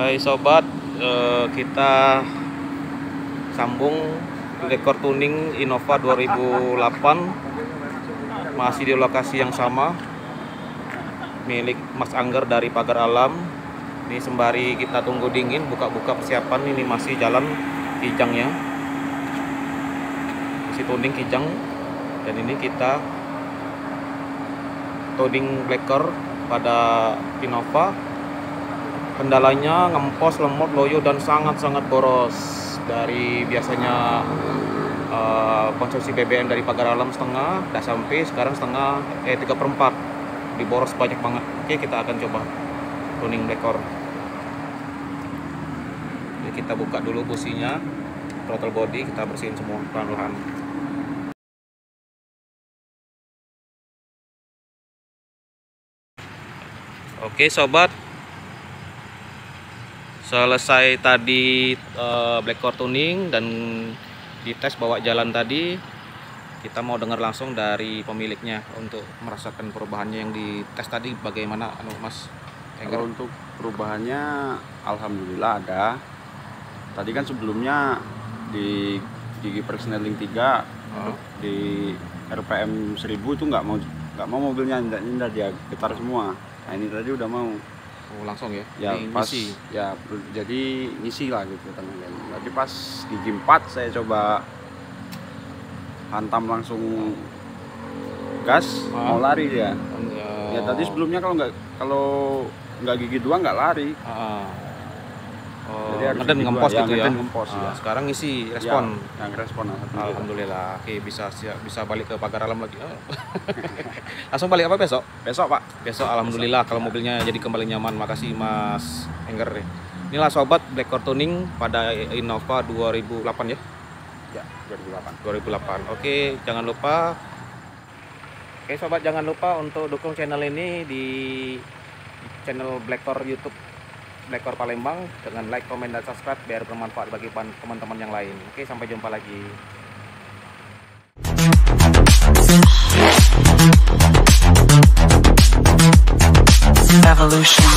Hai sobat, kita sambung rekor tuning Innova 2008, masih di lokasi yang sama, milik Mas Angger dari Pagar Alam. Ini sembari kita tunggu dingin, buka-buka persiapan. Ini masih jalan kijangnya, masih tuning kijang, dan ini kita tuning blacker pada Innova. Kendalanya ngempos, lemot, loyo, dan sangat-sangat boros. Dari biasanya konsumsi BBM dari Pagar Alam setengah, udah sampai sekarang setengah, 3/4, diboros banyak banget. Oke, kita akan coba tuning blacker. Jadi kita buka dulu businya, throttle body, kita bersihin semua pelan-pelan. Oke sobat, selesai tadi blacker tuning dan dites bawa jalan tadi, kita mau dengar langsung dari pemiliknya untuk merasakan perubahannya yang dites tadi bagaimana, Mas Engger? Kalau untuk perubahannya alhamdulillah ada. Tadi kan sebelumnya di gigi persneling 3 di RPM 1000 itu nggak mau mobilnya nyindak, dia getar semua. Nah ini tadi udah mau. Oh, langsung ya? Ya ini pas ngisi. Ya jadi ngisi lah gitu kan. Tapi pas gigi 4 saya coba hantam langsung gas, mau lari dia. Ya tadi sebelumnya kalau nggak gigi 2 nggak lari. Ngeden ngempos gitu ya. Ngempos, ya. Sekarang ngisi respon. Ya, yang respon alhamdulillah. Oke, bisa balik ke Pagar Alam lagi. Langsung balik apa besok? Besok, Pak. Besok alhamdulillah kalau mobilnya jadi kembali nyaman. Makasih Mas Engger. Inilah sobat blacker tuning pada Innova 2008 ya. Ya, 2008. Oke, jangan lupa. Oke sobat, jangan lupa untuk dukung channel ini di channel blacker YouTube Blacker Palembang dengan like, komen, dan subscribe biar bermanfaat bagi teman-teman yang lain. Oke, sampai jumpa lagi. Evolution.